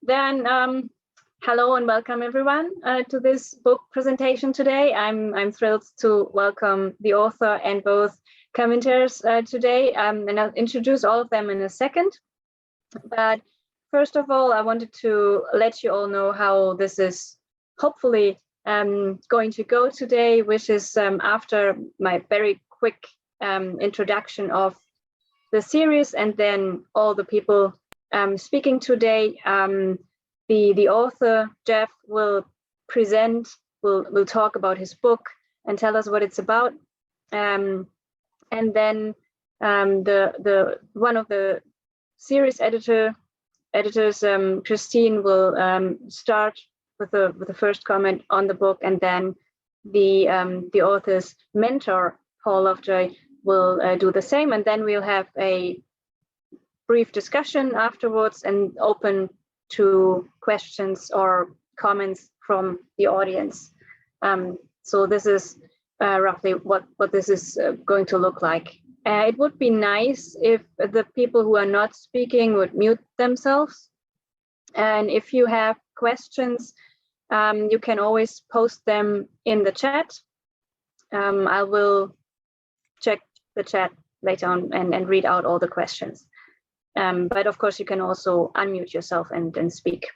Then hello and welcome everyone to this book presentation today. I'm thrilled to welcome the author and both commenters today, and I'll introduce all of them in a second. But first of all, I wanted to let you all know how this is hopefully going to go today, which is after my very quick introduction of the series and then all the people speaking today. The author, Jeff, will present, will talk about his book and tell us what it's about. And then the one of the series editors, Christine, will start with the first comment on the book, and then the author's mentor, Paul Lovejoy, will do the same, and then we'll have a brief discussion afterwards and open to questions or comments from the audience. So this is roughly what this is going to look like. It would be nice if the people who are not speaking would mute themselves. And if you have questions, you can always post them in the chat. I will check the chat later on and read out all the questions. But of course, you can also unmute yourself and speak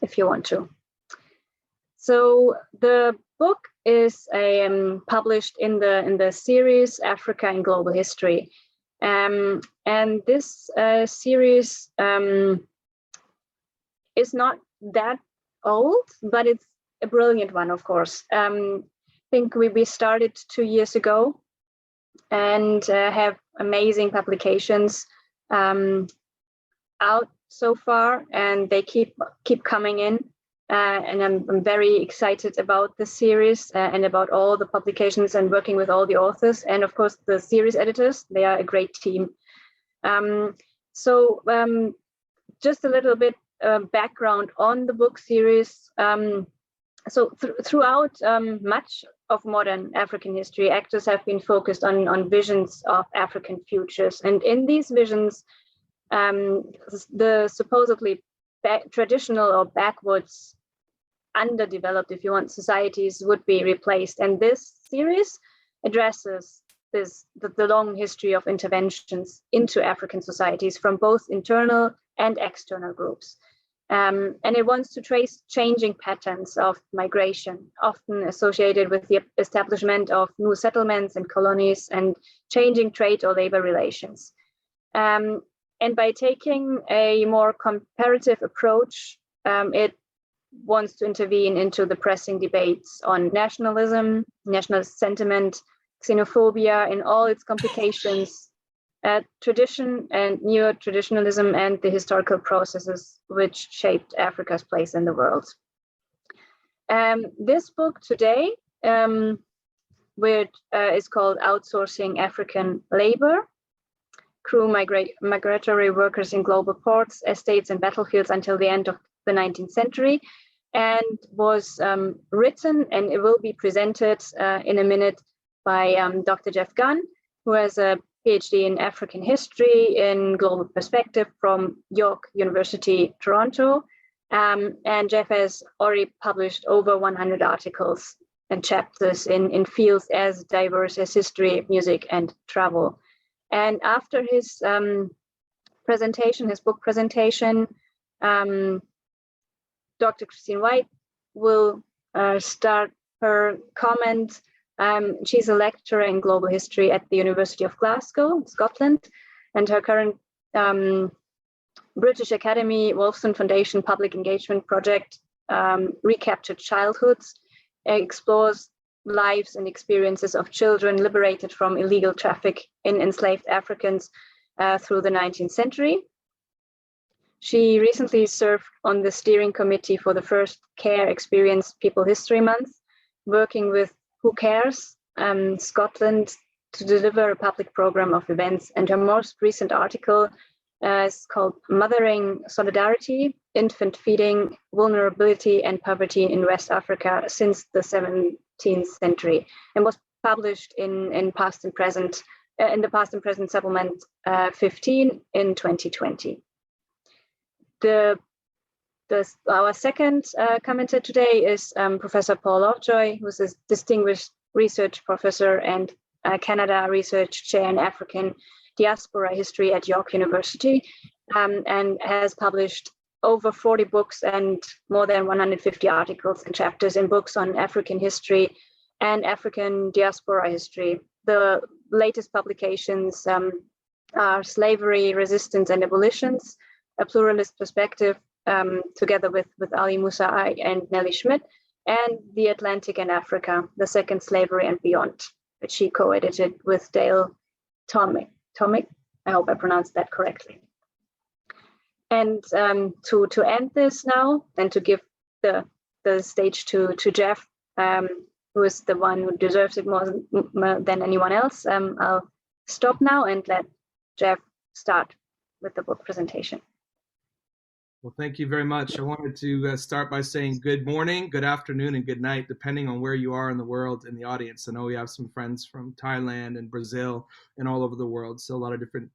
if you want to. So the book is published in the series Africa in Global History. And this series is not that old, but it's a brilliant one, of course. I think we started 2 years ago and have amazing publications out so far, and they keep coming in. And I'm very excited about the series and about all the publications and working with all the authors, and of course the series editors. They are a great team. So just a little bit background on the book series. So throughout much of modern African history, actors have been focused on visions of African futures, and in these visions, the supposedly traditional or backwards, underdeveloped, if you want, societies would be replaced. And this series addresses the long history of interventions into African societies from both internal and external groups. And it wants to trace changing patterns of migration, often associated with the establishment of new settlements and colonies and changing trade or labor relations. And by taking a more comparative approach, it wants to intervene into the pressing debates on nationalism, national sentiment, xenophobia in all its complications, tradition and neo-traditionalism, and the historical processes which shaped Africa's place in the world. This book today, which is called Outsourcing African Labor, Crew Migratory Workers in Global Ports, Estates and Battlefields until the end of the 19th century, and was written, and it will be presented in a minute by Dr. Jeff Gunn, who has a PhD in African history in global perspective from York University, Toronto. And Jeff has already published over 100 articles and chapters in fields as diverse as history, music, and travel. And after his presentation, his book presentation, Dr. Christine Whyte will start her comment. She's a lecturer in global history at the University of Glasgow, Scotland, and her current British Academy Wolfson Foundation Public Engagement Project, Recaptured Childhoods, explores lives and experiences of children liberated from illegal traffic in enslaved Africans through the 19th century. She recently served on the steering committee for the first Care Experience People History Month, working with Who Cares Scotland to deliver a public program of events. And her most recent article is called Mothering Solidarity, Infant Feeding, Vulnerability and Poverty in West Africa since the 17th century, and was published in Past and Present, in the Past and Present Supplement 15 in 2020. The Our second commentator today is Professor Paul Lovejoy, who's a distinguished research professor and Canada Research Chair in African Diaspora History at York University, and has published over 40 books and more than 150 articles and chapters in books on African history and African diaspora history. The latest publications are Slavery, Resistance and Abolitions, A Pluralist Perspective, together with Ali Musai and Nellie Schmidt, and The Atlantic and Africa, The Second Slavery and Beyond, which she co-edited with Dale Tomic. I hope I pronounced that correctly. And to end this now, and to give the stage to Jeff, who is the one who deserves it more than anyone else, I'll stop now and let Jeff start with the book presentation. Well, thank you very much. I wanted to start by saying good morning, good afternoon, and good night, depending on where you are in the world in the audience. I know we have some friends from Thailand and Brazil and all over the world, so a lot of different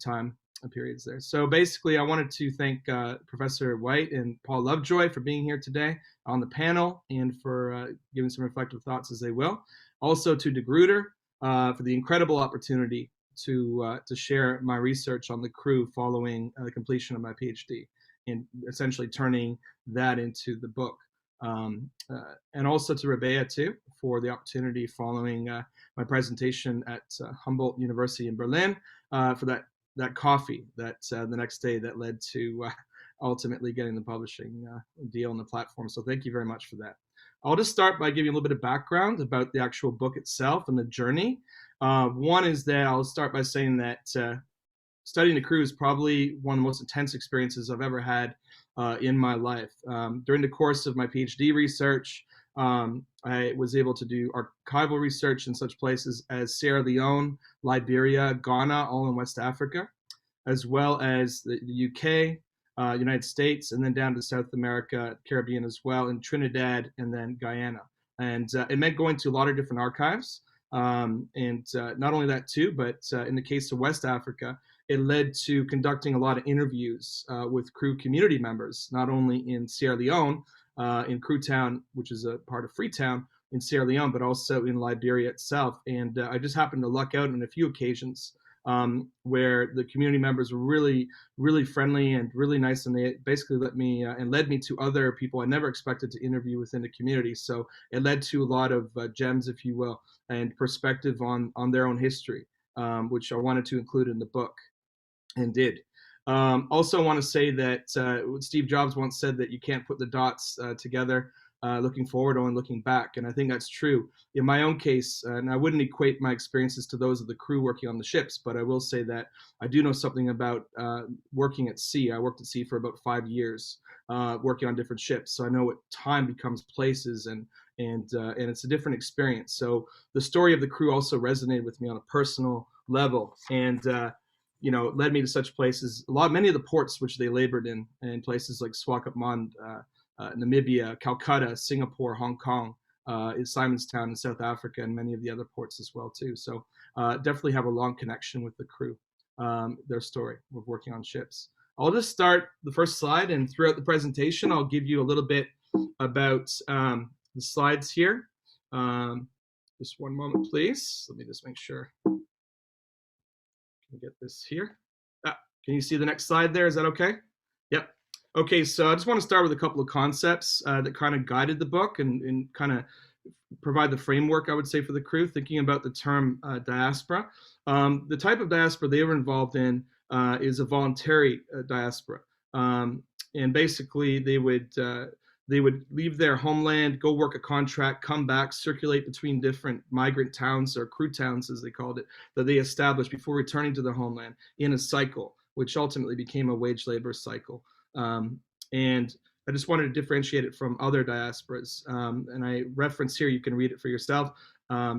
time periods there. So basically, I wanted to thank Professor Whyte and Paul Lovejoy for being here today on the panel and for giving some reflective thoughts as they will. Also to De Gruyter for the incredible opportunity to share my research on the crew following the completion of my PhD and essentially turning that into the book. And also to Rebea too for the opportunity following my presentation at Humboldt University in Berlin for that coffee that the next day that led to ultimately getting the publishing deal on the platform. So thank you very much for that. I'll just start by giving you a little bit of background about the actual book itself and the journey. One is that I'll start by saying that studying the crew is probably one of the most intense experiences I've ever had in my life. During the course of my PhD research, I was able to do archival research in such places as Sierra Leone, Liberia, Ghana, all in West Africa, as well as the UK, United States, and then down to South America, Caribbean as well, in Trinidad, and then Guyana. And it meant going to a lot of different archives. And not only that too, but in the case of West Africa, it led to conducting a lot of interviews with crew community members, not only in Sierra Leone, in Crewtown, which is a part of Freetown in Sierra Leone, but also in Liberia itself. And I just happened to luck out on a few occasions where the community members were really, really friendly and really nice, and they basically let me and led me to other people I never expected to interview within the community. So it led to a lot of gems, if you will, and perspective on their own history, which I wanted to include in the book, and did. Also want to say that Steve Jobs once said that you can't put the dots together looking forward or looking back, and I think that's true. In my own case, and I wouldn't equate my experiences to those of the crew working on the ships, but I will say that I do know something about working at sea. I worked at sea for about 5 years, working on different ships, so I know what time becomes places, and it's a different experience. So the story of the crew also resonated with me on a personal level, and led me to such places. Many of the ports which they labored in places like Swakopmund, Namibia, Calcutta, Singapore, Hong Kong, Simonstown in South Africa, and many of the other ports as well too. So definitely have a long connection with the crew, their story of working on ships. I'll just start the first slide, and throughout the presentation, I'll give you a little bit about the slides here. Just one moment, please. Let me just make sure. Get this here. Can you see the next slide there? Is that okay? Yep. Okay, so I just want to start with a couple of concepts that kind of guided the book and kind of provide the framework, I would say, for the crew, thinking about the term diaspora. The type of diaspora they were involved in is a voluntary diaspora. And basically, they would leave their homeland, go work a contract, come back, circulate between different migrant towns, or crew towns as they called it, that they established before returning to their homeland in a cycle, which ultimately became a wage labor cycle. And I just wanted to differentiate it from other diasporas. And I reference here, you can read it for yourself,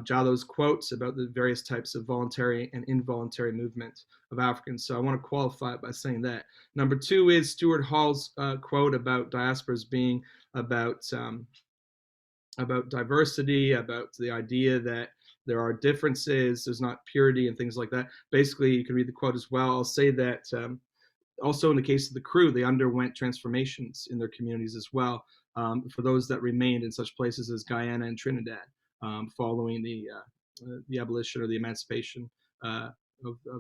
Jallo's quotes about the various types of voluntary and involuntary movement of Africans. So I want to qualify it by saying that. Number two is Stuart Hall's quote about diasporas being about diversity, about the idea that there are differences, there's not purity and things like that. Basically, you can read the quote as well. I'll say that Also, in the case of the crew, they underwent transformations in their communities as well, for those that remained in such places as Guyana and Trinidad, following the abolition or the emancipation of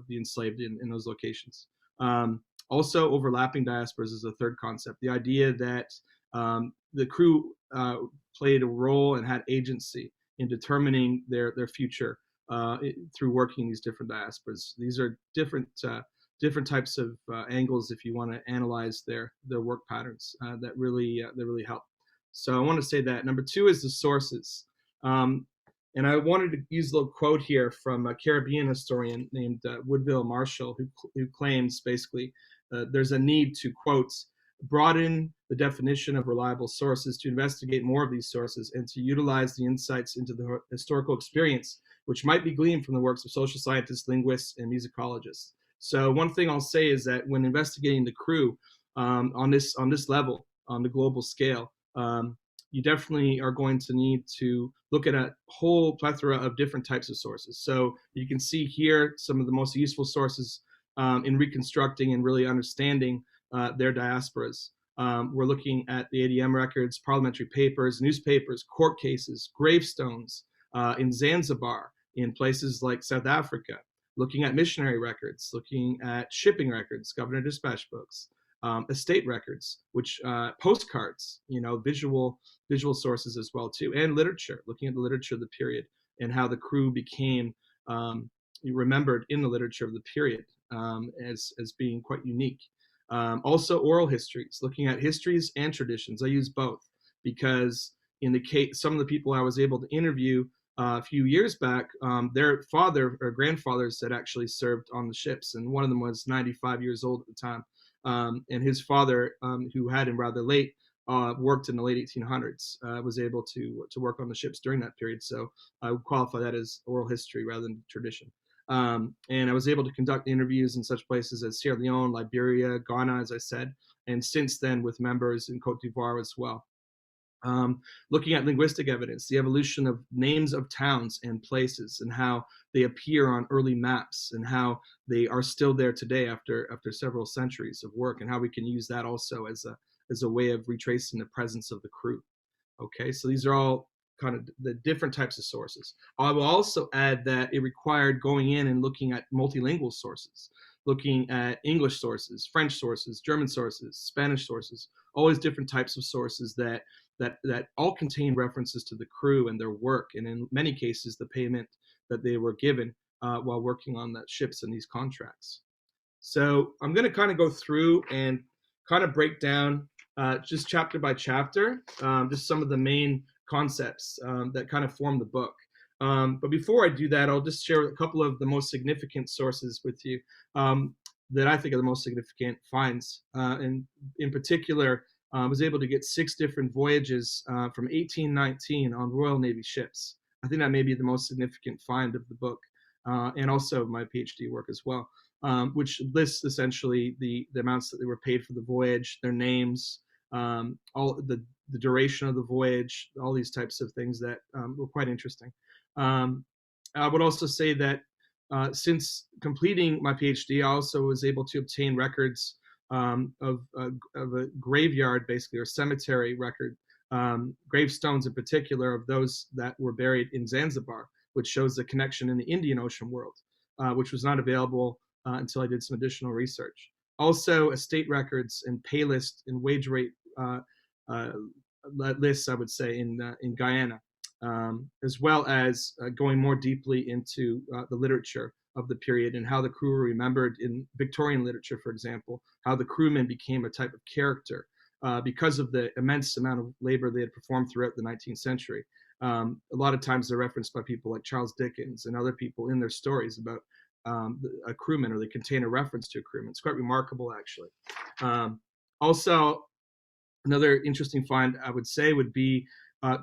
the enslaved in those locations. Also, overlapping diasporas is a third concept. The idea that the crew played a role and had agency in determining their future through working these different diasporas. These are different types of angles if you want to analyze their work patterns that really help. So I want to say that. Number two is the sources. And I wanted to use a little quote here from a Caribbean historian named Woodville Marshall, who claims basically there's a need to, quote, broaden the definition of reliable sources, to investigate more of these sources, and to utilize the insights into the historical experience, which might be gleaned from the works of social scientists, linguists, and musicologists. So one thing I'll say is that when investigating the crew on this level, on the global scale, you definitely are going to need to look at a whole plethora of different types of sources. So you can see here some of the most useful sources in reconstructing and really understanding their diasporas. We're looking at the ADM records, parliamentary papers, newspapers, court cases, gravestones in Zanzibar, in places like South Africa, looking at missionary records, looking at shipping records, governor dispatch books, estate records, which postcards, visual sources as well too, and literature, looking at the literature of the period and how the crew became remembered in the literature of the period as being quite unique. Also oral histories, looking at histories and traditions. I use both because in the case, some of the people I was able to interview a few years back, their father or grandfathers had actually served on the ships, and one of them was 95 years old at the time. And his father, who had him rather late, worked in the late 1800s, was able to work on the ships during that period. So I would qualify that as oral history rather than tradition. And I was able to conduct interviews in such places as Sierra Leone, Liberia, Ghana, as I said, and since then with members in Cote d'Ivoire as well. Looking at linguistic evidence, the evolution of names of towns and places and how they appear on early maps and how they are still there today after several centuries of work, and how we can use that also as a way of retracing the presence of the crew. Okay, so these are all kind of the different types of sources. I will also add that it required going in and looking at multilingual sources, looking at English sources, French sources, German sources, Spanish sources, all these different types of sources that all contain references to the crew and their work, and in many cases the payment that they were given while working on the ships and these contracts. So I'm going to kind of go through and kind of break down just chapter by chapter, just some of the main concepts that kind of form the book. But before I do that, I'll just share a couple of the most significant sources with you that I think are the most significant finds. And in particular, I was able to get 6 different voyages from 1819 on Royal Navy ships. I think that may be the most significant find of the book, and also my PhD work as well, which lists essentially the amounts that they were paid for the voyage, their names, all the duration of the voyage, all these types of things that were quite interesting. I would also say that since completing my PhD, I also was able to obtain records of a graveyard, basically, or cemetery record, gravestones in particular of those that were buried in Zanzibar, which shows the connection in the Indian Ocean world, which was not available until I did some additional research. Also, estate records and pay list and wage rate lists, I would say, in Guyana, as well as going more deeply into the literature of the period and how the crew were remembered in Victorian literature, for example, how the crewmen became a type of character because of the immense amount of labor they had performed throughout the 19th century. A lot of times they're referenced by people like Charles Dickens and other people in their stories about a crewman, or they contain a reference to a crewman. It's quite remarkable, actually. Also, another interesting find, I would say, would be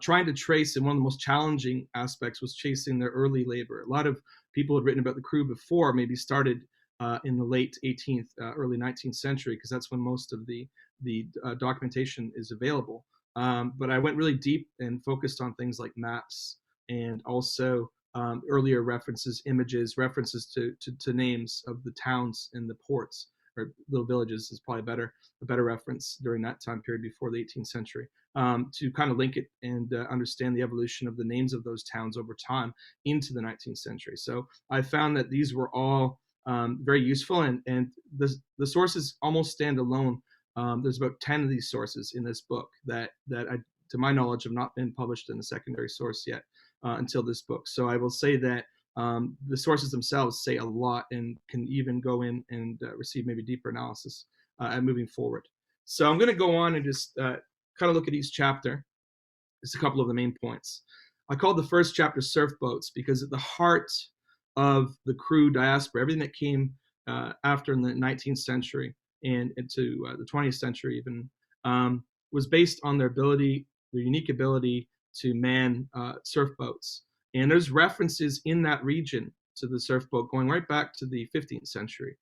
trying to trace, and one of the most challenging aspects was chasing their early labor. A lot of people had written about the crew before, maybe started in the late 18th, early 19th century, because that's when most of the documentation is available. But I went really deep and focused on things like maps and also earlier references, images, references to names of the towns and the ports or little villages is probably a better reference during that time period before the 18th century, to kind of link it and understand the evolution of the names of those towns over time into the 19th century. So I found that these were all very useful, and the sources almost stand alone. There's about 10 of these sources in this book that I, to my knowledge, have not been published in a secondary source yet until this book. So I will say that the sources themselves say a lot and can even go in and receive maybe deeper analysis and moving forward. So I'm going to go on and just kind of look at each chapter. Just a couple of the main points. I called the first chapter Surfboats because at the heart of the crew diaspora, everything that came after in the 19th century and into the 20th century even, was based on their unique ability to man surfboats. And there's references in that region to the surfboat going right back to the 15th century.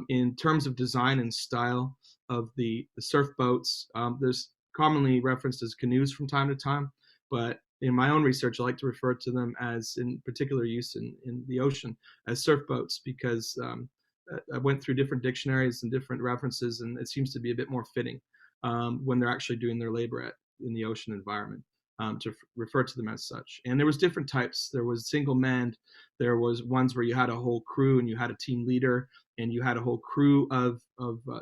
In terms of design and style of the surfboats, there's commonly referenced as canoes from time to time, but in my own research, I like to refer to them as, in particular use in the ocean, as surfboats, because I went through different dictionaries and different references, and it seems to be a bit more fitting when they're actually doing their labor in the ocean environment to refer to them as such. And there was different types. There was single manned. There was ones where you had a whole crew and you had a team leader and you had a whole crew of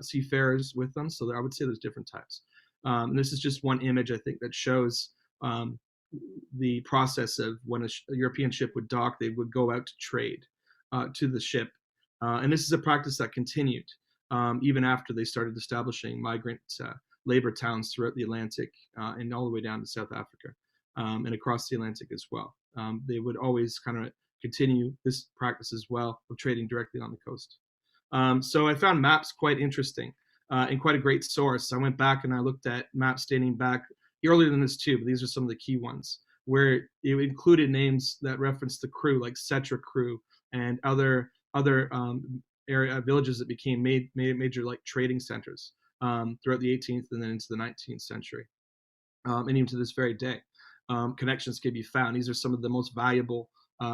seafarers with them. So I would say there's different types. And this is just one image, I think, that shows the process of when a European ship would dock, they would go out to trade to the ship. And this is a practice that continued even after they started establishing migrant labor towns throughout the Atlantic and all the way down to South Africa and across the Atlantic as well. They would always kind of continue this practice as well of trading directly on the coast. So I found maps quite interesting and quite a great source. I went back and I looked at maps dating back earlier than this too, but these are some of the key ones where it included names that referenced the crew, like Cetra crew and other area villages that became major like trading centers throughout the 18th and then into the 19th century, and even to this very day. Connections can be found. These are some of the most valuable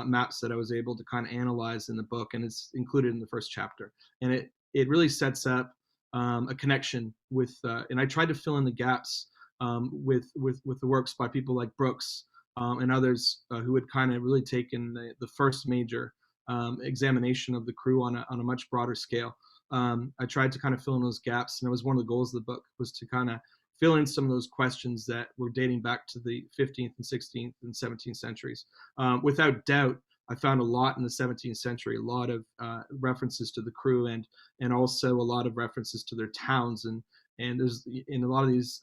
maps that I was able to kind of analyze in the book, and it's included in the first chapter. And it really sets up a connection with, and I tried to fill in the gaps with the works by people like Brooks and others who had kind of really taken the first major examination of the crew on a much broader scale. I tried to kind of fill in those gaps, and it was one of the goals of the book, was to kind of fill in some of those questions that were dating back to the 15th and 16th and 17th centuries. Without doubt, I found a lot in the 17th century, a lot of references to the crew and also a lot of references to their towns. And there's in a lot of these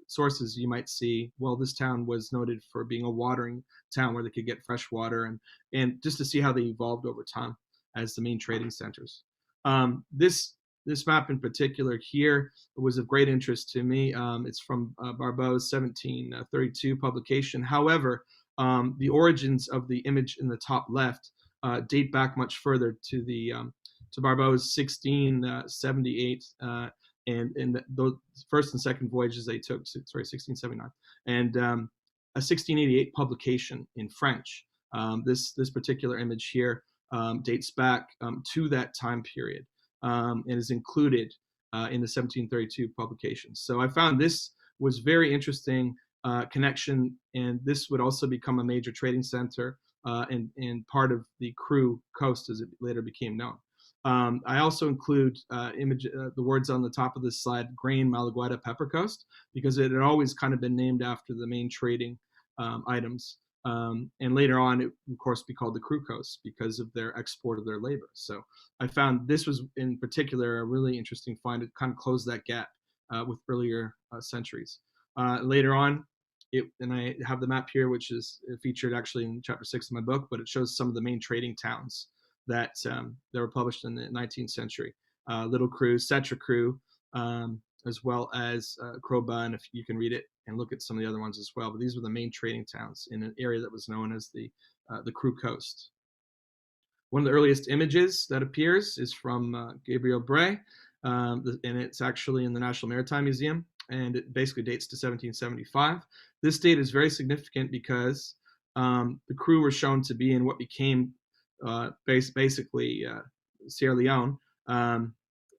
sources, you might see, well, this town was noted for being a watering town where they could get fresh water, and just to see how they evolved over time as the main trading centers. This map in particular here was of great interest to me. It's from Barbot's 1732 publication. However, the origins of the image in the top left date back much further to Barbot's 1678 and those first and second voyages they took, 1679, and a 1688 publication in French. This particular image here dates back to that time period and is included in the 1732 publication. So I found this was very interesting connection, and this would also become a major trading center and part of the crew coast as it later became known. I also include the words on the top of this slide, Grain Malagueta Pepper Coast, because it had always kind of been named after the main trading items. And later on, it of course be called the Crew Coast because of their export of their labor. So I found this was in particular a really interesting find. It kind of closed that gap with earlier centuries. Later on, and I have the map here, which is featured actually in chapter 6 of my book, but it shows some of the main trading towns that were published in the 19th century. Little Crew, Cetra Crew, as well as Croba, and if you can read it and look at some of the other ones as well. But these were the main trading towns in an area that was known as the Crew Coast. One of the earliest images that appears is from Gabriel Bray, and it's actually in the National Maritime Museum, and it basically dates to 1775. This date is very significant because the crew were shown to be in what became basically Sierra Leone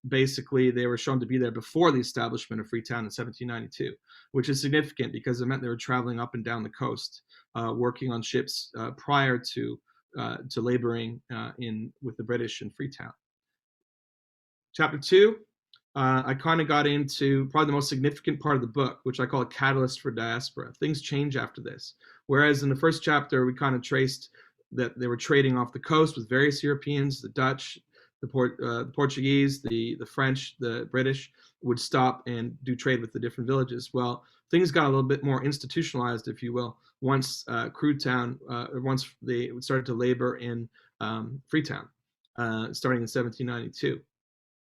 basically they were shown to be there before the establishment of Freetown in 1792, which is significant because it meant they were traveling up and down the coast, working on ships prior to laboring with the British in Freetown. Chapter 2, I kind of got into probably the most significant part of the book, which I call a catalyst for diaspora. Things change after this. Whereas in the first chapter, we kind of traced that they were trading off the coast with various Europeans, the Dutch, the Portuguese, the French, the British would stop and do trade with the different villages. Well, things got a little bit more institutionalized, if you will, once once they started to labor in Freetown, starting in 1792.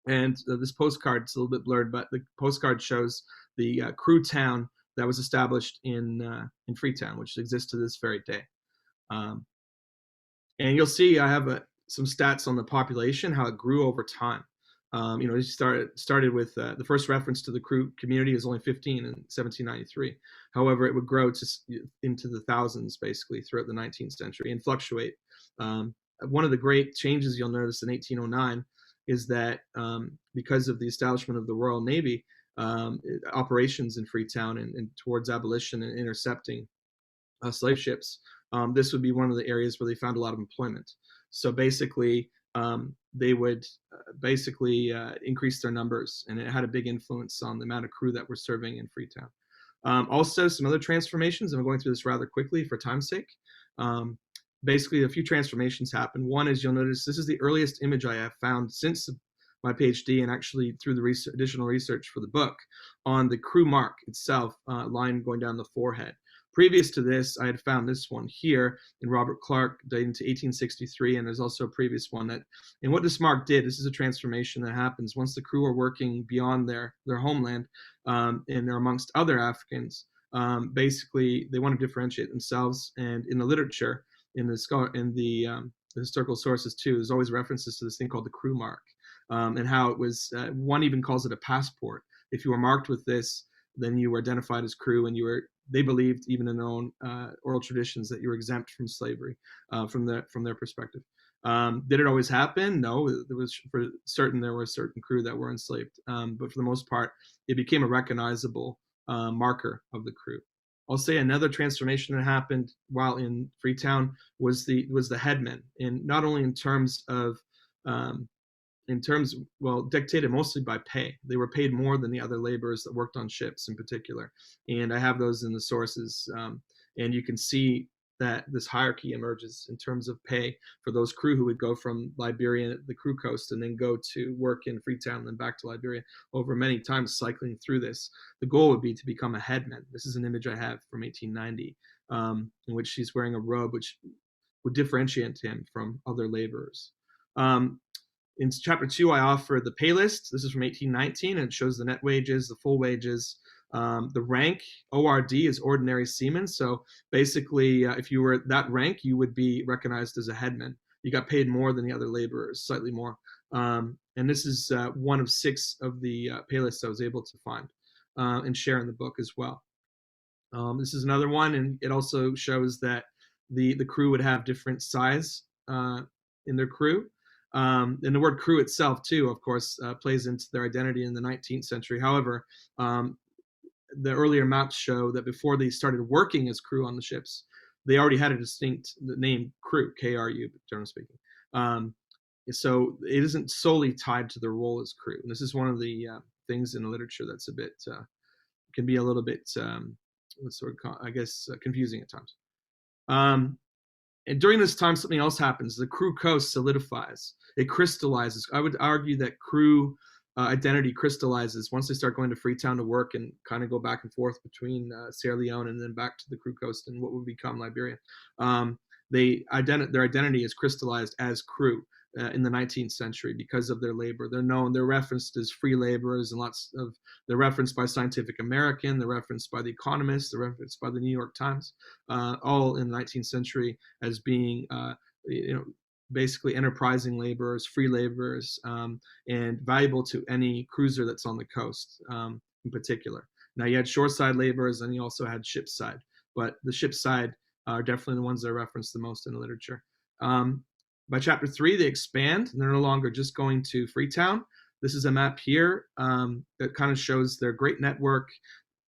And this postcard, it's a little bit blurred, but the postcard shows the crew town that was established in Freetown, which exists to this very day. And you'll see I have some stats on the population, how it grew over time. It started with the first reference to the crew community is only 15 in 1793. However, it would grow into the thousands basically throughout the 19th century and fluctuate. One of the great changes you'll notice in 1809 is that because of the establishment of the Royal Navy, operations in Freetown and towards abolition and intercepting slave ships, this would be one of the areas where they found a lot of employment. So basically, they would increase their numbers, and it had a big influence on the amount of crew that were serving in Freetown. Also, some other transformations, and I'm going through this rather quickly for time's sake. Basically, a few transformations happened. One is, you'll notice this is the earliest image I have found since my PhD, and actually through the additional research for the book, on the crew mark itself, line going down the forehead. Previous to this, I had found this one here in Robert Clark, dating to 1863, and there's also a previous one that, and what this mark did, this is a transformation that happens once the crew are working beyond their homeland, and they're amongst other Africans. Basically, they want to differentiate themselves, and in the literature, in the historical sources too, there's always references to this thing called the crew mark, and how it was, one even calls it a passport. If you were marked with this, then you were identified as crew, and they believed, even in their own oral traditions, that you were exempt from slavery from their perspective. Did it always happen? No, there were certain crew that were enslaved, but for the most part, it became a recognizable marker of the crew. I'll say another transformation that happened while in Freetown was the headmen, and not only in terms, dictated mostly by pay. They were paid more than the other laborers that worked on ships in particular. And I have those in the sources. And you can see that this hierarchy emerges in terms of pay for those crew who would go from Liberia, the crew coast, and then go to work in Freetown and then back to Liberia over many times, cycling through this. The goal would be to become a headman. This is an image I have from 1890, in which he's wearing a robe which would differentiate him from other laborers. In chapter 2, I offer the pay list. This is from 1819, and it shows the net wages, the full wages, the rank. ORD is ordinary seaman. So basically, if you were that rank, you would be recognized as a headman. You got paid more than the other laborers, slightly more. And this is one of 6 of the pay lists I was able to find and share in the book as well. This is another one, and it also shows that the crew would have different size in their crew. And the word crew itself, too, of course, plays into their identity in the 19th century. However, the earlier maps show that before they started working as crew on the ships, they already had a distinct name, crew, K-R-U, generally speaking. So it isn't solely tied to their role as crew. And this is one of the things in the literature that's a bit, can be a little bit, confusing at times. And during this time, something else happens. The crew coast solidifies. It crystallizes. I would argue that crew identity crystallizes once they start going to Freetown to work and kind of go back and forth between Sierra Leone and then back to the crew coast and what would become Liberia. Their identity is crystallized as crew in the 19th century because of their labor. They're referenced as free laborers, and they're referenced by Scientific American, they're referenced by The Economist, they're referenced by the New York Times, all in the 19th century as being, basically enterprising laborers, free laborers, and valuable to any cruiser that's on the coast in particular. Now you had shoreside laborers and you also had shipside, but the shipside are definitely the ones that are referenced the most in the literature. By chapter 3, they expand, and they're no longer just going to Freetown. This is a map here that kind of shows their great network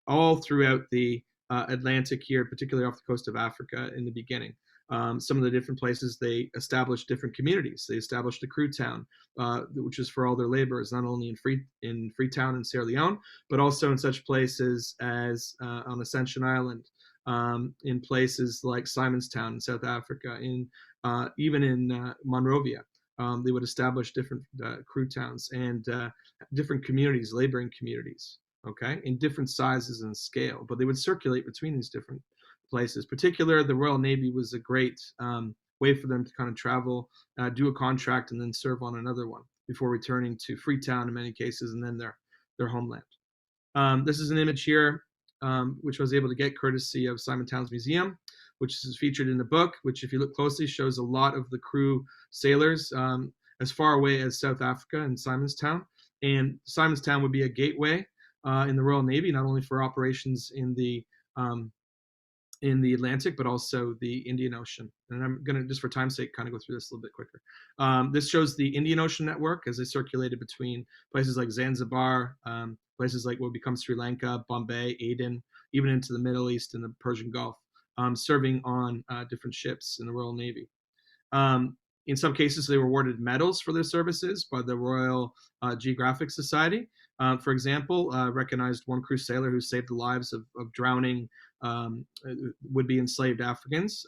all throughout the Atlantic here, particularly off the coast of Africa in the beginning. Some of the different places they established different communities. They established a crew town, which is for all their laborers, not only in Freetown and Sierra Leone, but also in such places as on Ascension Island, in places like Simonstown in South Africa, even in Monrovia. They would establish different crew towns and different communities, laboring communities, okay, in different sizes and scale, but they would circulate between these different places. Particular, the Royal Navy was a great way for them to kind of travel, do a contract, and then serve on another one before returning to Freetown in many cases, and then their homeland. This is an image here, which I was able to get courtesy of Simon Towns Museum, which is featured in the book, which if you look closely shows a lot of the crew sailors as far away as South Africa and Simonstown. And Simonstown would be a gateway in the Royal Navy, not only for operations in the Atlantic, but also the Indian Ocean. And I'm going to, just for time's sake, kind of go through this a little bit quicker. This shows the Indian Ocean network as they circulated between places like Zanzibar, places like what becomes Sri Lanka, Bombay, Aden, even into the Middle East and the Persian Gulf, serving on different ships in the Royal Navy. In some cases, they were awarded medals for their services by the Royal Geographic Society. For example, recognized one crew sailor who saved the lives of drowning would-be enslaved Africans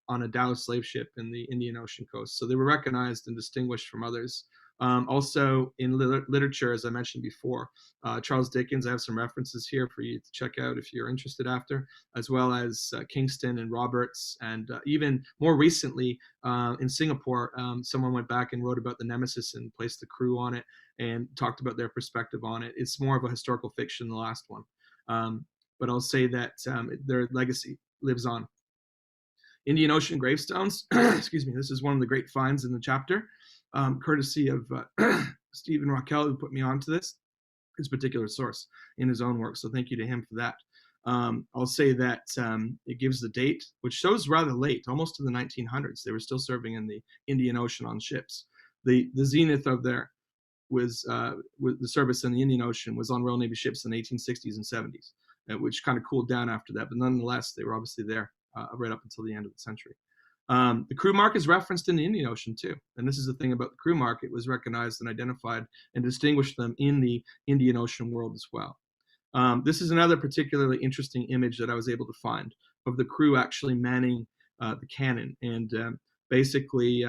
on a Dhow slave ship in the Indian Ocean coast. So they were recognized and distinguished from others. Also in literature, as I mentioned before, Charles Dickens, I have some references here for you to check out if you're interested after, as well as Kingston and Roberts. And even more recently in Singapore, someone went back and wrote about the Nemesis and placed the crew on it and talked about their perspective on it. It's more of a historical fiction, the last one. But I'll say that their legacy lives on. Indian Ocean gravestones, excuse me, this is one of the great finds in the chapter, courtesy of Stephen Raquel, who put me onto this particular source in his own work. So thank you to him for that. I'll say that it gives the date, which shows rather late, almost to the 1900s. They were still serving in the Indian Ocean on ships. The zenith of their was with the service in the Indian Ocean was on Royal Navy ships in the 1860s and 70s, which kind of cooled down after that. But nonetheless, they were obviously there right up until the end of the century. The crew mark is referenced in the Indian Ocean too. And this is the thing about the crew mark. It was recognized and identified and distinguished them in the Indian Ocean world as well. This is another particularly interesting image that I was able to find of the crew actually manning the cannon. And basically,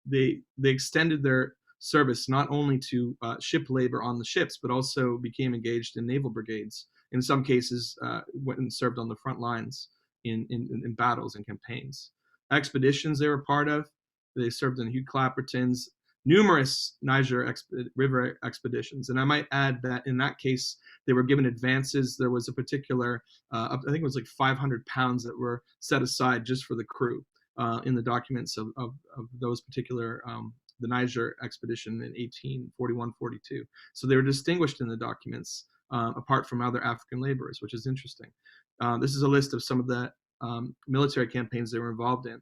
they extended their service not only to ship labor on the ships, but also became engaged in naval brigades. In some cases, went and served on the front lines in battles and campaigns. Expeditions they were part of. They served in Hugh Clapperton's numerous Niger River expeditions. And I might add that in that case, they were given advances. There was a particular, I think it was like 500 pounds that were set aside just for the crew in the documents of those particular, the Niger expedition in 1841-42. So they were distinguished in the documents apart from other African laborers, which is interesting. This is a list of some of the military campaigns they were involved in,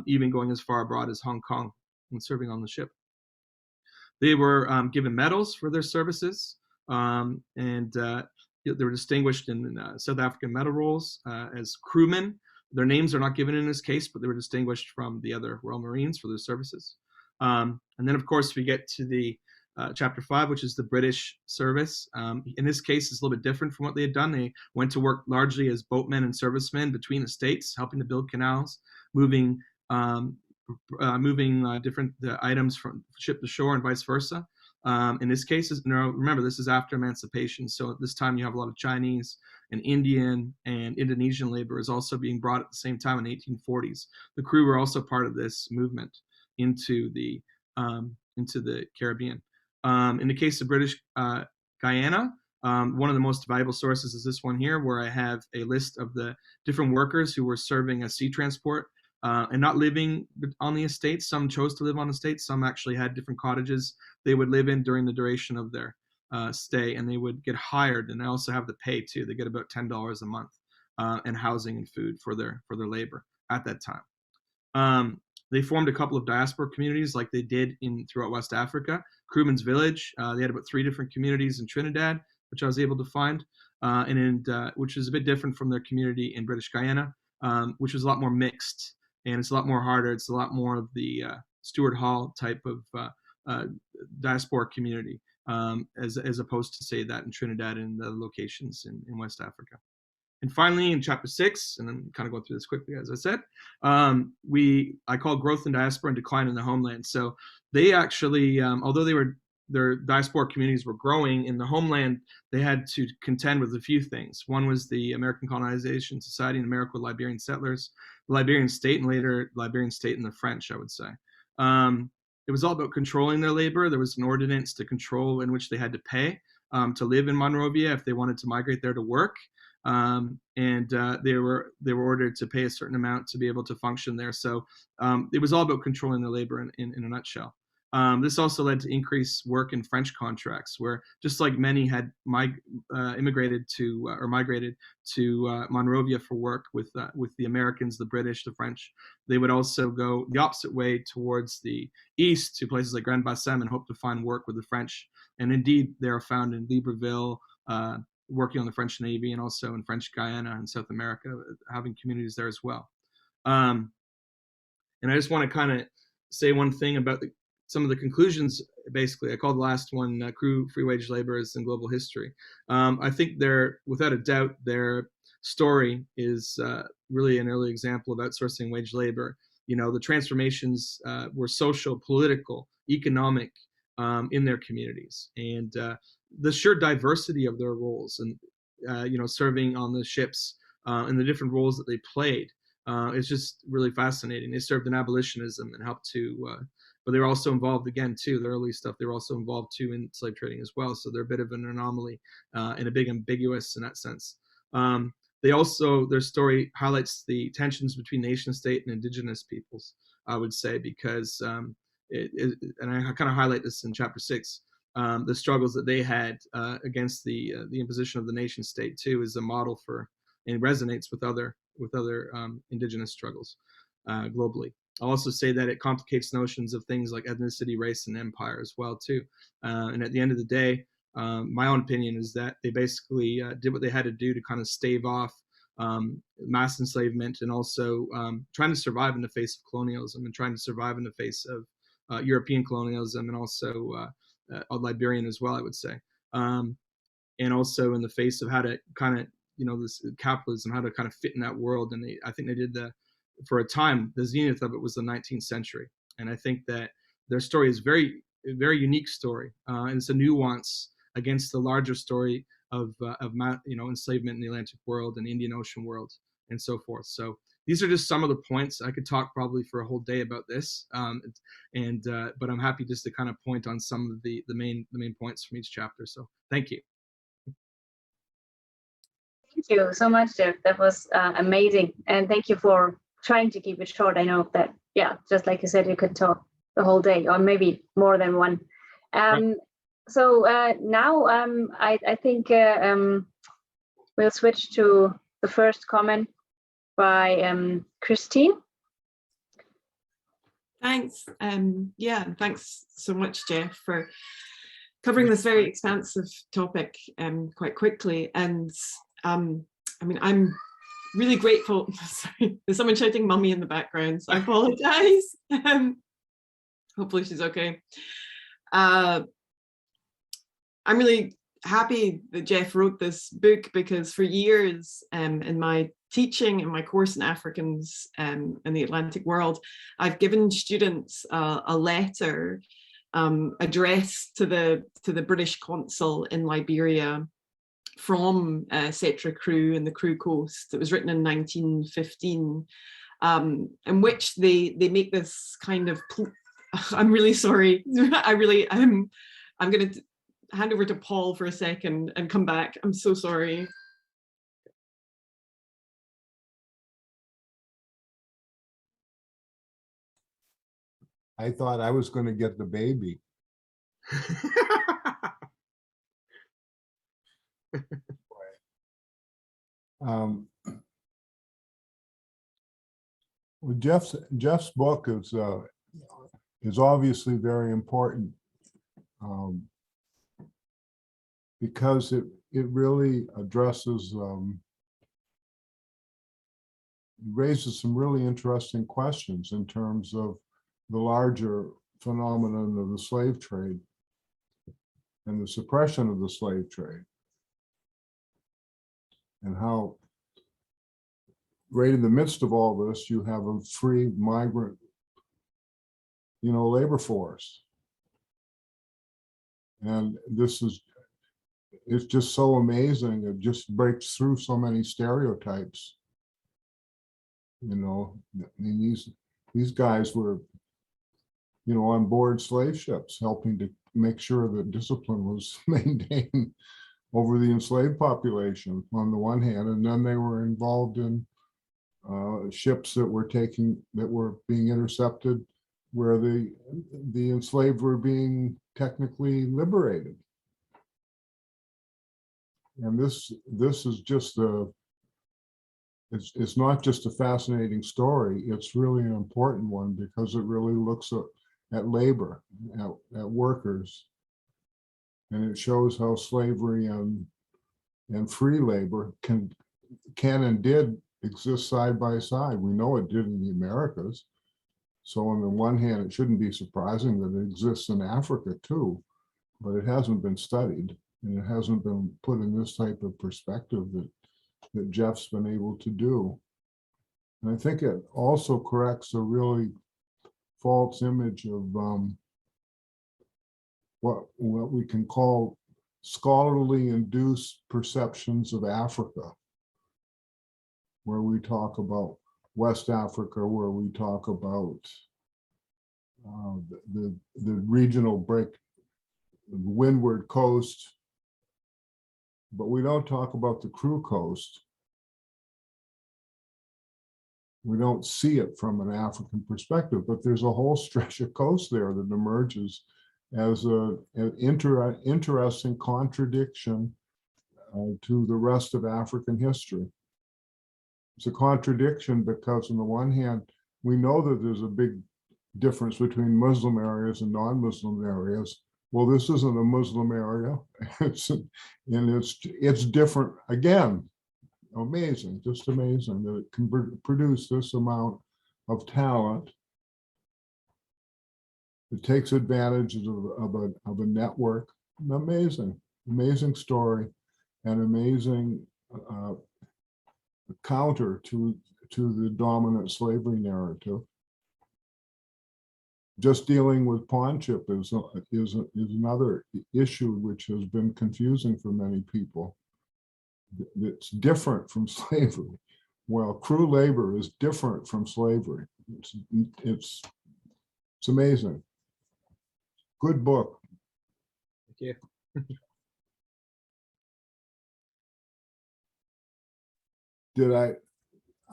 even going as far abroad as Hong Kong and serving on the ship. They were given medals for their services, and they were distinguished in South African medal rolls as crewmen. Their names are not given in this case, but they were distinguished from the other Royal Marines for their services. And then, of course, we get to the Chapter 5, which is the British service. In this case, it's a little bit different from what they had done. They went to work largely as boatmen and servicemen between the states, helping to build canals, moving different items from ship to shore and vice versa. In this case, remember, this is after emancipation. So at this time, you have a lot of Chinese and Indian and Indonesian laborers also being brought at the same time in the 1840s. The crew were also part of this movement into the Caribbean. In the case of British Guyana, one of the most valuable sources is this one here, where I have a list of the different workers who were serving as sea transport and not living on the estates. Some chose to live on estates. Some actually had different cottages they would live in during the duration of their stay, and they would get hired. And they also have the pay too. They get about $10 a month and housing and food for their labor at that time. They formed a couple of diaspora communities like they did throughout West Africa. Crewman's Village, they had about 3 different communities in Trinidad, which I was able to find, which is a bit different from their community in British Guyana, which was a lot more mixed, and it's a lot more harder. It's a lot more of the Stuart Hall type of diaspora community, as opposed to, say, that in Trinidad and the locations in West Africa. And finally, in chapter 6, and I'm kind of going through this quickly, as I said, I call growth in diaspora and decline in the homeland. So they actually, although their diaspora communities were growing in the homeland, they had to contend with a few things. One was the American Colonization Society in America with Liberian settlers, the Liberian state, and later Liberian state and the French, I would say. It was all about controlling their labor. There was an ordinance to control in which they had to pay to live in Monrovia if they wanted to migrate there to work. They were ordered to pay a certain amount to be able to function there. So it was all about controlling their labor in a nutshell. This also led to increased work in French contracts, where just like many had migrated to Monrovia for work with the Americans, the British, the French, they would also go the opposite way towards the east to places like Grand Bassam and hope to find work with the French. And indeed, they are found in Libreville, working on the French Navy, and also in French Guyana and South America, having communities there as well. And I just want to kind of say one thing about some of the conclusions. Basically, I call the last one Crew, Free Wage Laborers in Global History. I think without a doubt, their story is really an early example of outsourcing wage labor. The transformations were social, political, economic in their communities, and the sheer diversity of their roles, and serving on the ships and the different roles that they played is just really fascinating. They served in abolitionism and helped to, but they were also involved again too. The early stuff, they were also involved too in slave trading as well. So they're a bit of an anomaly and a big ambiguous in that sense. Their story highlights the tensions between nation state and indigenous peoples, I would say, because and I kind of highlight this in chapter 6. The struggles that they had against the imposition of the nation state too is a model for, and resonates with other indigenous struggles globally. I'll also say that it complicates notions of things like ethnicity, race, and empire as well too. And at the end of the day, my own opinion is that they basically did what they had to do to kind of stave off mass enslavement, and also trying to survive in the face of colonialism, and trying to survive in the face of European colonialism, and also Liberian as well, I would say. And also in the face of how to kind of, this capitalism, how to kind of fit in that world. And I think they did for a time, the zenith of it was the 19th century. And I think that their story is very, very unique story. And it's a nuance against the larger story of enslavement in the Atlantic world and Indian Ocean world and so forth. So these are just some of the points. I could talk probably for a whole day about this, but I'm happy just to kind of point on some of the main points from each chapter. So thank you. Thank you so much, Jeff. That was amazing, and thank you for trying to keep it short. I know that, just like you said, you could talk the whole day, or maybe more than one. Right. So now I think we'll switch to the first comment by Christine. Thanks. Thanks so much, Jeff, for covering this very expansive topic quite quickly. And I'm really grateful. Sorry, there's someone shouting "mummy" in the background, so I apologize. Hopefully she's okay. I'm really happy that Jeff wrote this book, because for years in my teaching in my course in Africans in the Atlantic world, I've given students a letter addressed to the British consul in Liberia from Setra Crew and the Crew Coast. It was written in 1915, in which they make this kind of, I'm really sorry, I'm going to hand over to Paul for a second and come back. I'm so sorry. I thought I was going to get the baby. Well, Jeff's book is obviously very important because it really addresses, raises some really interesting questions in terms of the larger phenomenon of the slave trade and the suppression of the slave trade, and how right in the midst of all this, you have a free migrant, labor force. And it's just so amazing. It just breaks through so many stereotypes. I mean, these guys were, on board slave ships, helping to make sure that discipline was maintained over the enslaved population on the one hand, and then they were involved in ships that were being intercepted, where the enslaved were being technically liberated. And this is just it's not just a fascinating story, it's really an important one because it really looks at labor, at workers, and it shows how slavery and free labor can and did exist side by side. We know it did in the Americas. So on the one hand, it shouldn't be surprising that it exists in Africa too, but it hasn't been studied and it hasn't been put in this type of perspective that Jeff's been able to do. And I think it also corrects a really false image of what we can call scholarly induced perceptions of Africa, where we talk about West Africa, where we talk about the regional break, windward coast, but we don't talk about the Kru coast. We don't see it from an African perspective, but there's a whole stretch of coast there that emerges as an interesting contradiction to the rest of African history. It's a contradiction because on the one hand, we know that there's a big difference between Muslim areas and non-Muslim areas. Well, this isn't a Muslim area, it's different again. Amazing, just amazing that it can produce this amount of talent. It takes advantage of a network. Amazing story, and amazing counter to the dominant slavery narrative. Just dealing with pawnship is another issue which has been confusing for many people. It's different from slavery. Well, Kru labor is different from slavery. It's amazing. Good book. Thank you.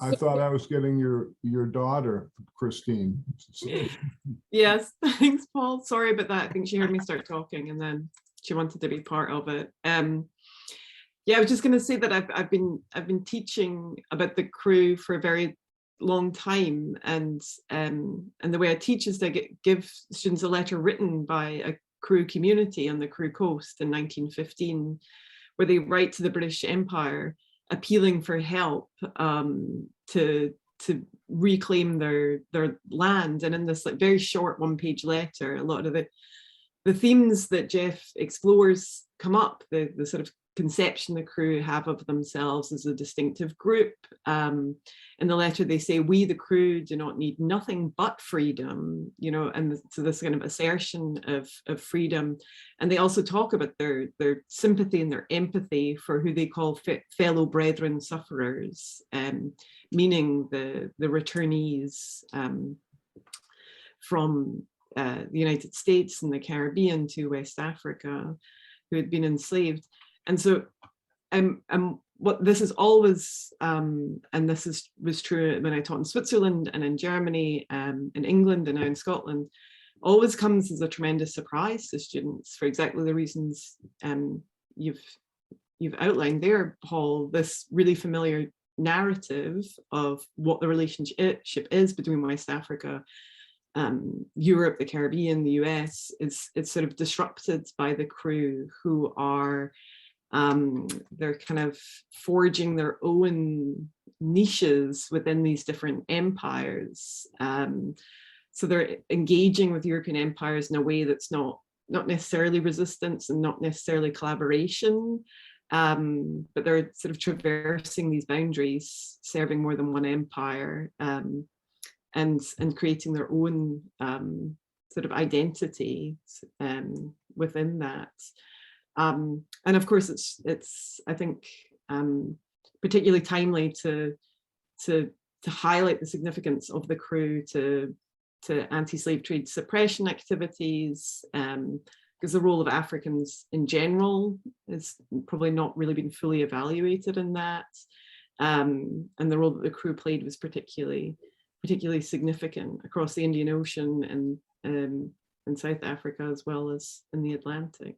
I thought I was getting your daughter, Christine. Yes, thanks, Paul. Sorry about that. I think she heard me start talking and then she wanted to be part of it. Yeah, I was just going to say that I've been teaching about the Kru for a very long time, and the way I teach is to give students a letter written by a Kru community on the Kru coast in 1915, where they write to the British Empire appealing for help to reclaim their land. And in this very short one-page letter, a lot of the themes that Jeff explores come up, the sort of conception the Kru have of themselves as a distinctive group. In the letter they say, we the Kru do not need nothing but freedom, and so this kind of assertion of freedom. And they also talk about their sympathy and their empathy for who they call fellow brethren sufferers, meaning the returnees from the United States and the Caribbean to West Africa who had been enslaved. And so what this is always, and this was true when I taught in Switzerland and in Germany, in England and now in Scotland, always comes as a tremendous surprise to students for exactly the reasons you've outlined there, Paul. This really familiar narrative of what the relationship is between West Africa, Europe, the Caribbean, the US, it's sort of disrupted by the crew, who are they're kind of forging their own niches within these different empires. So they're engaging with European empires in a way that's not necessarily resistance and not necessarily collaboration, but they're sort of traversing these boundaries, serving more than one empire, and creating their own sort of identity within that. And of course, it's I think particularly timely to highlight the significance of the crew to anti-slave trade suppression activities, because the role of Africans in general is probably not really been fully evaluated in that, and the role that the crew played was particularly significant across the Indian Ocean and in South Africa, as well as in the Atlantic.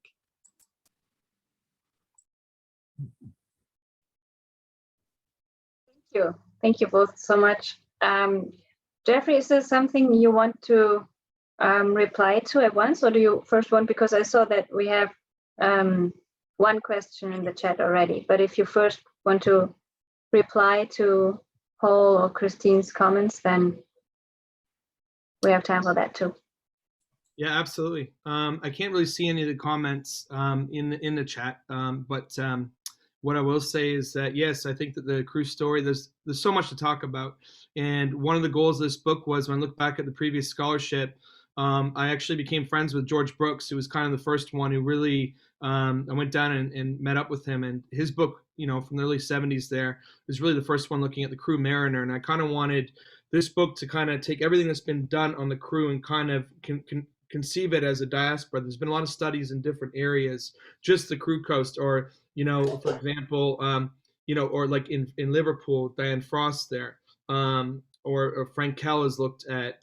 Thank you both so much. Jeffrey, is there something you want to reply to at once, or do you first want, because I saw that we have one question in the chat already, but if you first want to reply to Paul or Christine's comments, then we have time for that too. Yeah, absolutely. I can't really see any of the comments in the chat, but what I will say is that, yes, I think that the crew story, there's so much to talk about. And one of the goals of this book was, when I look back at the previous scholarship, I actually became friends with George Brooks, who was kind of the first one who really, I went down and met up with him. And his book, from the early 70s there, was really the first one looking at the crew mariner. And I kind of wanted this book to kind of take everything that's been done on the crew and kind of conceive it as a diaspora. There's been a lot of studies in different areas, just the crew coast, or for example, or like in Liverpool, Diane Frost there, or Frank Kell has looked at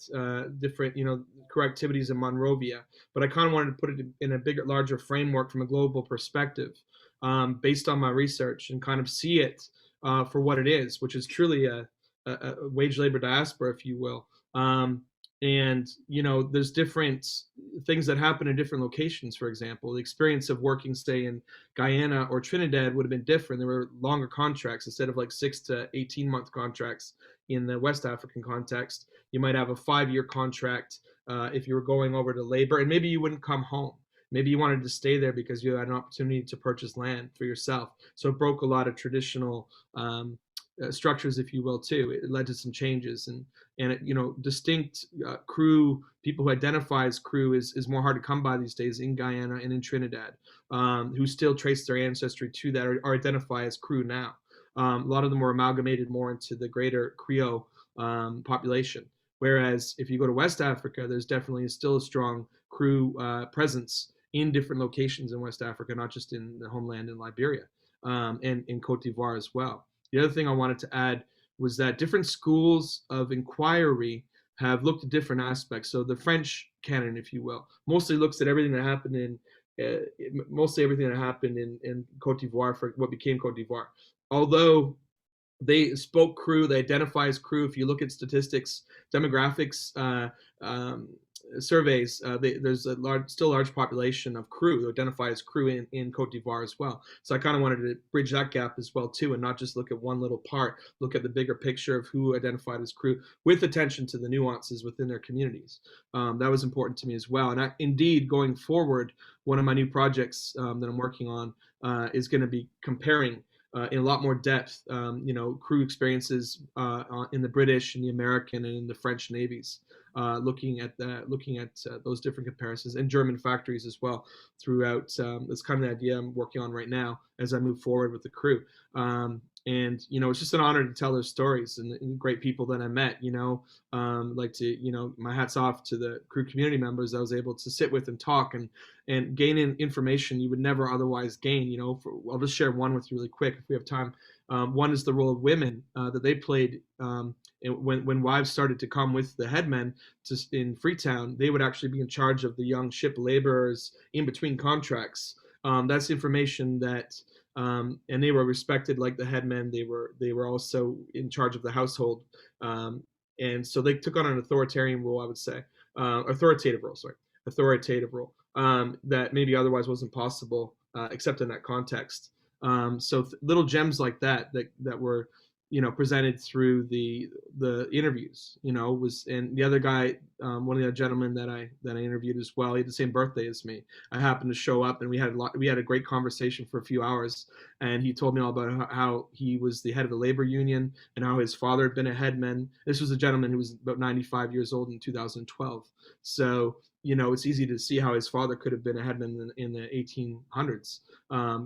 different, crew activities in Monrovia. But I kind of wanted to put it in a bigger, larger framework from a global perspective, based on my research, and kind of see it for what it is, which is truly a wage labor diaspora, if you will. And there's different things that happen in different locations. For example, the experience of working, say, in Guyana or Trinidad would have been different. There were longer contracts instead of like 6 to 18-month contracts. In the West African context, you might have a 5-year contract if you were going over to labor, and maybe you wouldn't come home. Maybe you wanted to stay there because you had an opportunity to purchase land for yourself. So it broke a lot of traditional structures, if you will, too. It led to some changes, and distinct crew, people who identify as crew is more hard to come by these days in Guyana and in Trinidad, who still trace their ancestry to that, or identify as crew now. A lot of them were amalgamated more into the greater Creole population. Whereas if you go to West Africa, there's definitely still a strong crew presence in different locations in West Africa, not just in the homeland in Liberia, and in Cote d'Ivoire as well. The other thing I wanted to add was that different schools of inquiry have looked at different aspects. So the French canon, if you will, mostly looks at everything that happened in Cote d'Ivoire, for what became Cote d'Ivoire. Although they spoke crew, they identify as crew. If you look at statistics, demographics, surveys, there's still a large population of crew who identify as crew in Cote d'Ivoire as well. So I kind of wanted to bridge that gap as well too, and not just look at one little part, look at the bigger picture of who identified as crew, with attention to the nuances within their communities. That was important to me as well. And indeed, going forward, one of my new projects that I'm working on is going to be comparing in a lot more depth, crew experiences in the British and the American and in the French navies, looking at those different comparisons, and German factories as well throughout. That's kind of the idea I'm working on right now as I move forward with the crew. And it's just an honor to tell their stories, and the great people that I met. Like to my hats off to the crew community members I was able to sit with and talk and gain information you would never otherwise gain. I'll just share one with you really quick if we have time. One is the role of women that they played when wives started to come with the headmen in Freetown. They would actually be in charge of the young ship laborers in between contracts. That's information that, and they were respected like the headmen. They were also in charge of the household, and so they took on an authoritarian role, I would say, authoritative role that maybe otherwise wasn't possible, except in that context. So little gems like that were, presented through the interviews, and the other guy, one of the gentlemen that I interviewed as well, he had the same birthday as me. I happened to show up, and we had a great conversation for a few hours, and he told me all about how he was the head of the labor union and how his father had been a headman. This was a gentleman who was about 95 years old in 2012. So, it's easy to see how his father could have been a headman in the 1800s,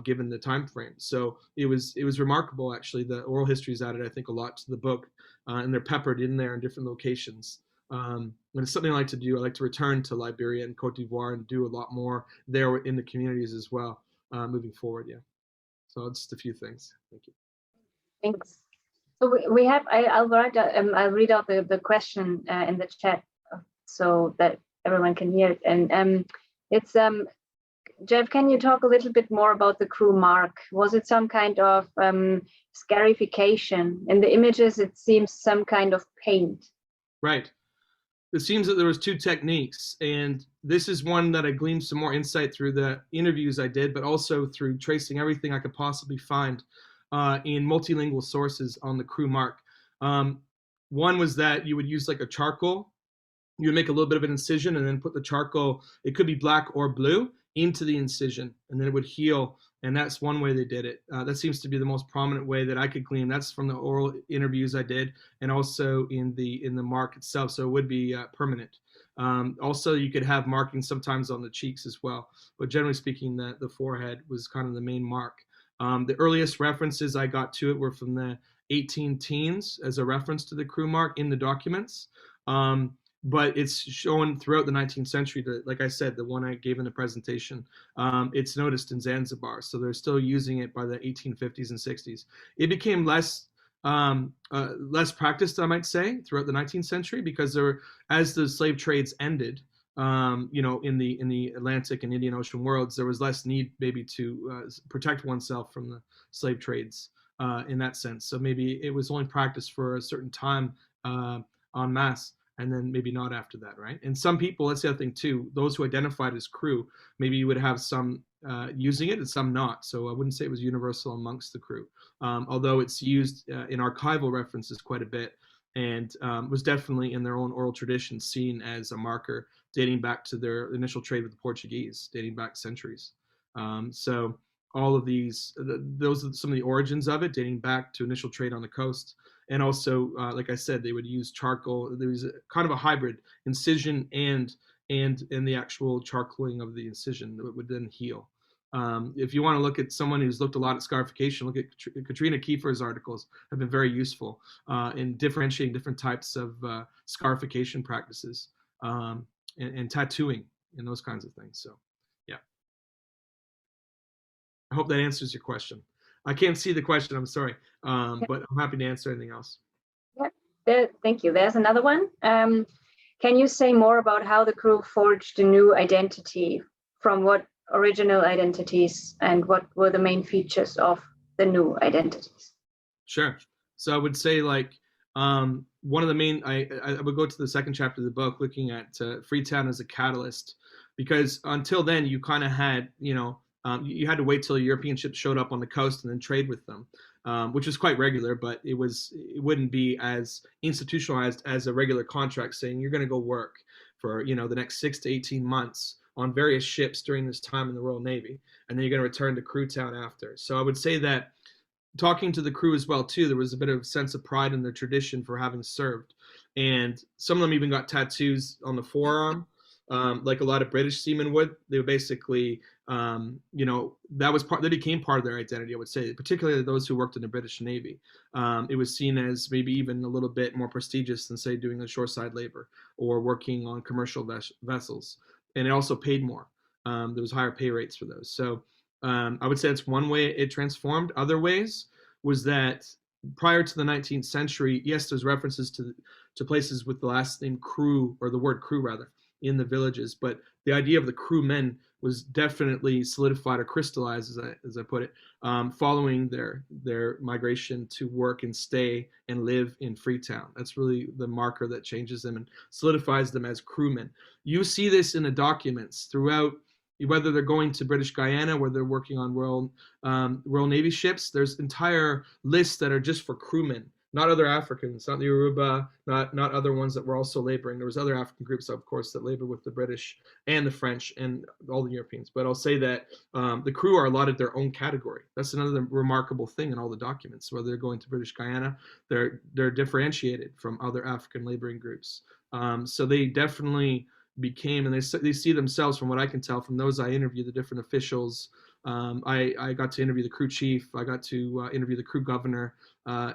given the time frame. So it was remarkable, actually. The oral histories added, I think, a lot to the book, and they're peppered in there in different locations. And it's something I like to do. I like to return to Liberia and Cote d'Ivoire and do a lot more there in the communities as well, moving forward. Yeah. So just a few things. Thank you. Thanks. So we have. I'll read out the question in the chat so that everyone can hear it. And it's Jeff, can you talk a little bit more about the crew mark? Was it some kind of scarification? In the images, it seems some kind of paint. Right. It seems that there was two techniques, and this is one that I gleaned some more insight through the interviews I did, but also through tracing everything I could possibly find in multilingual sources on the crew mark. One was that you would use like a charcoal. You would make a little bit of an incision and then put the charcoal, it could be black or blue, into the incision, and then it would heal. And that's one way they did it. That seems to be the most prominent way that I could glean. That's from the oral interviews I did, and also in the mark itself. So it would be permanent. Also, you could have markings sometimes on the cheeks as well, but generally speaking, the forehead was kind of the main mark. The earliest references I got to it were from the 18 teens as a reference to the crew mark in the documents. But it's shown throughout the 19th century. Like I said, the one I gave in the presentation, it's noticed in Zanzibar. So they're still using it by the 1850s and 60s. It became less practiced, I might say, throughout the 19th century, because as the slave trades ended, in the Atlantic and Indian Ocean worlds, there was less need maybe to protect oneself from the slave trades in that sense. So maybe it was only practiced for a certain time en masse, and then maybe not after that, right? And some people, that's the other thing too, those who identified as crew, maybe you would have some using it and some not. So I wouldn't say it was universal amongst the crew, although it's used in archival references quite a bit, and was definitely in their own oral tradition seen as a marker dating back to their initial trade with the Portuguese, dating back centuries. So all of these, those are some of the origins of it, dating back to initial trade on the coast. And also, like I said, they would use charcoal. There was kind of a hybrid incision and the actual charcoaling of the incision that would then heal. If you want to look at someone who's looked a lot at scarification, look at Katrina Kiefer's articles have been very useful in differentiating different types of scarification practices and tattooing and those kinds of things. So, yeah. I hope that answers your question. I can't see the question, I'm sorry, but I'm happy to answer anything else. Yeah, thank you. There's another one. Can you say more about how the crew forged a new identity, from what original identities, and what were the main features of the new identities? Sure. So I would say, like, one of the main, I would go to the second chapter of the book looking at Freetown as a catalyst, because until then you kind of had, you had to wait till European ships showed up on the coast and then trade with them, which was quite regular, but it wouldn't be as institutionalized as a regular contract saying you're going to go work for, the next 6 to 18 months on various ships during this time in the Royal Navy, and then you're going to return to Crewtown after. So I would say that talking to the crew as well too, there was a bit of sense of pride in their tradition for having served, and some of them even got tattoos on the forearm. Like a lot of British seamen would. They would basically, that became part of their identity, I would say, particularly those who worked in the British Navy. It was seen as maybe even a little bit more prestigious than, say, doing the shoreside labor or working on commercial vessels. And it also paid more. There was higher pay rates for those. So I would say that's one way it transformed. Other ways was that prior to the 19th century, yes, there's references to places with the last name crew, or the word crew rather, in the villages, but the idea of the crewmen was definitely solidified or crystallized, as I put it, following their migration to work and stay and live in Freetown. That's really the marker that changes them and solidifies them as crewmen. You see this in the documents throughout, whether they're going to British Guyana, where they're working on Royal Navy ships. There's entire lists that are just for crewmen, not other Africans, not the Yoruba, not other ones that were also laboring. There was other African groups, of course, that labored with the British and the French and all the Europeans. But I'll say that the crew are allotted their own category. That's another remarkable thing in all the documents. Whether they're going to British Guyana, they're differentiated from other African laboring groups. So they definitely became, and they see themselves, from what I can tell from those I interviewed, the different officials. I got to interview the crew chief. I got to interview the crew governor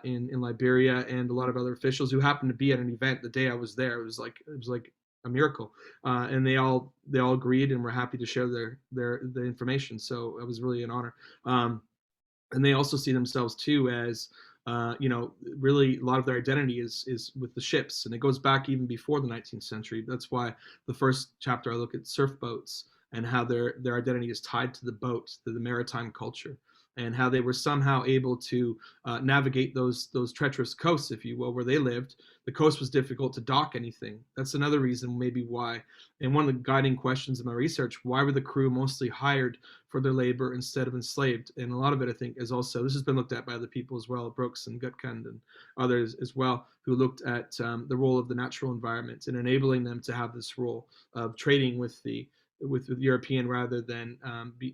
in Liberia, and a lot of other officials who happened to be at an event the day I was there. It was like a miracle, and they all agreed and were happy to share the information. So it was really an honor. And they also see themselves too as really a lot of their identity is with the ships, and it goes back even before the 19th century. That's why the first chapter I look at surfboats and how their identity is tied to the boat, to the maritime culture, and how they were somehow able to navigate those treacherous coasts, if you will, where they lived. The coast was difficult to dock anything. That's another reason maybe why. And one of the guiding questions in my research, why were the crew mostly hired for their labor instead of enslaved? And a lot of it, I think, is also, this has been looked at by other people as well, Brooks and Gutkind and others as well, who looked at the role of the natural environment and enabling them to have this role of trading with the European rather than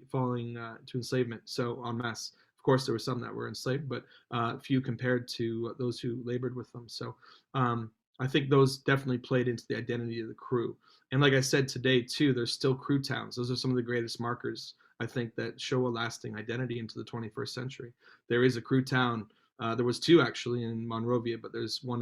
falling to enslavement. So en masse. Of course, there were some that were enslaved, but few compared to those who labored with them. So I think those definitely played into the identity of the crew. And like I said today too, there's still crew towns. Those are some of the greatest markers, I think, that show a lasting identity into the 21st century. There is a crew town. There was two actually in Monrovia, but there's one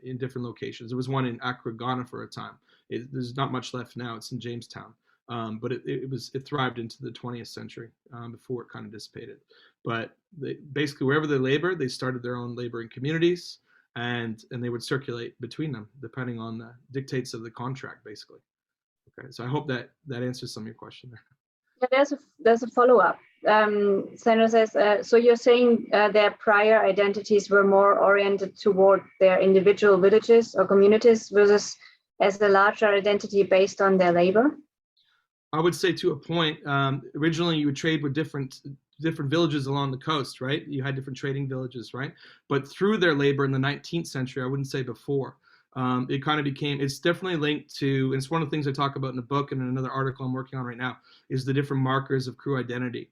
in different locations. There was one in Accra, Ghana for a time. There's not much left now. It's in Jamestown. But it thrived into the 20th century before it kind of dissipated. But basically wherever they labored, they started their own laboring communities, and they would circulate between them depending on the dictates of the contract, basically. Okay, so I hope that answers some of your question there. Yeah, there's a follow-up. Sandra says, so you're saying their prior identities were more oriented toward their individual villages or communities versus as a larger identity based on their labor? I would say to a point. Originally, you would trade with different villages along the coast, right? You had different trading villages, right? But through their labor in the 19th century, I wouldn't say before, it kind of became, it's definitely linked to, and it's one of the things I talk about in the book and in another article I'm working on right now, is the different markers of crew identity.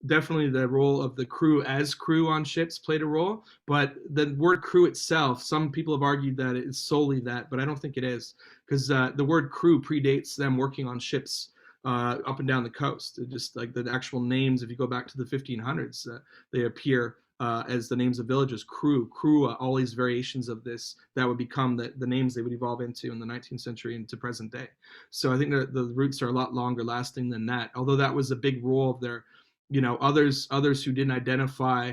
Definitely the role of the crew as crew on ships played a role, but the word crew itself, some people have argued that it's solely that, but I don't think it is, because the word crew predates them working on ships up and down the coast. It just like the actual names, if you go back to the 1500s, they appear as the names of villages, crew, all these variations of this that would become the names they would evolve into in the 19th century into present day. So I think that the roots are a lot longer lasting than that, although that was a big role of their, others who didn't identify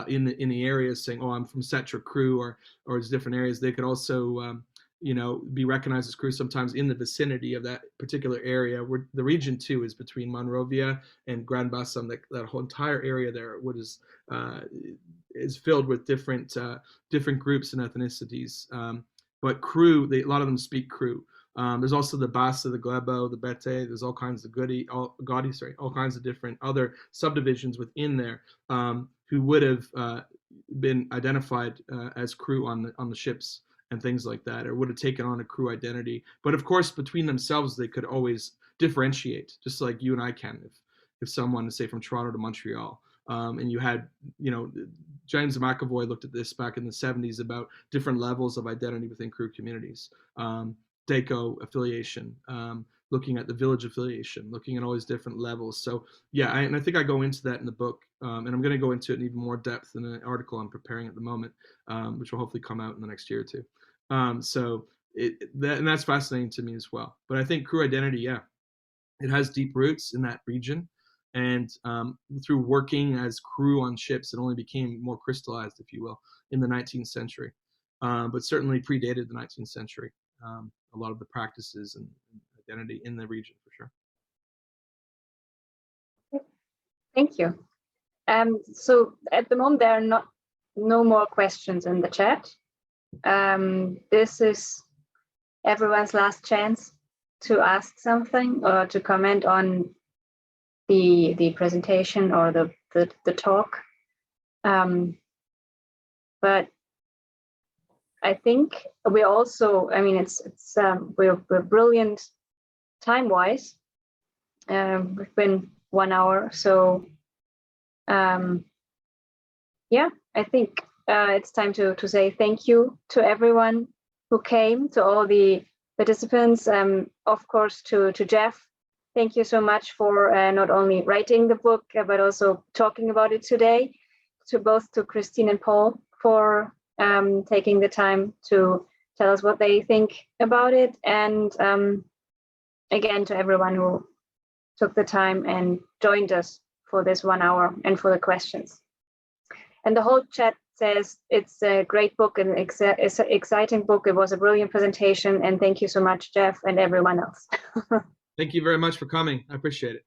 in the areas saying, oh, I'm from Setra crew or it's different areas, they could also be recognized as crew sometimes in the vicinity of that particular area. Where the region too is between Monrovia and Grand Bassam. That whole entire area there, is filled with different groups and ethnicities. But crew, a lot of them speak crew. There's also the Bassa, the Glebo, the Bete. There's all kinds of all kinds of different other subdivisions within there who would have been identified as crew on the ships and things like that, or would have taken on a crew identity. But of course, between themselves, they could always differentiate, just like you and I can, if someone, say, from Toronto to Montreal, and you had, James McAvoy looked at this back in the 70s about different levels of identity within crew communities, DACO affiliation, looking at the village affiliation, looking at all these different levels. So yeah, and I think I go into that in the book, and I'm going to go into it in even more depth in an article I'm preparing at the moment, which will hopefully come out in the next year or two. So and that's fascinating to me as well. But I think crew identity, yeah, it has deep roots in that region. And through working as crew on ships, it only became more crystallized, if you will, in the 19th century. But certainly predated the 19th century, a lot of the practices and identity in the region, for sure. Thank you. So at the moment, there are no more questions in the chat. This is everyone's last chance to ask something or to comment on the presentation or the talk. But I think we're also, I mean, we're brilliant time-wise. We've been 1 hour, so yeah, I think it's time to say thank you to everyone who came, to all the participants, of course to Jeff. Thank you so much for not only writing the book, but also talking about it today. To both to Christine and Paul for taking the time to tell us what they think about it. And again, to everyone who took the time and joined us for this 1 hour and for the questions. And the whole chat says it's a great book and it's an exciting book. It was a brilliant presentation. And thank you so much, Jeff, and everyone else. Thank you very much for coming. I appreciate it.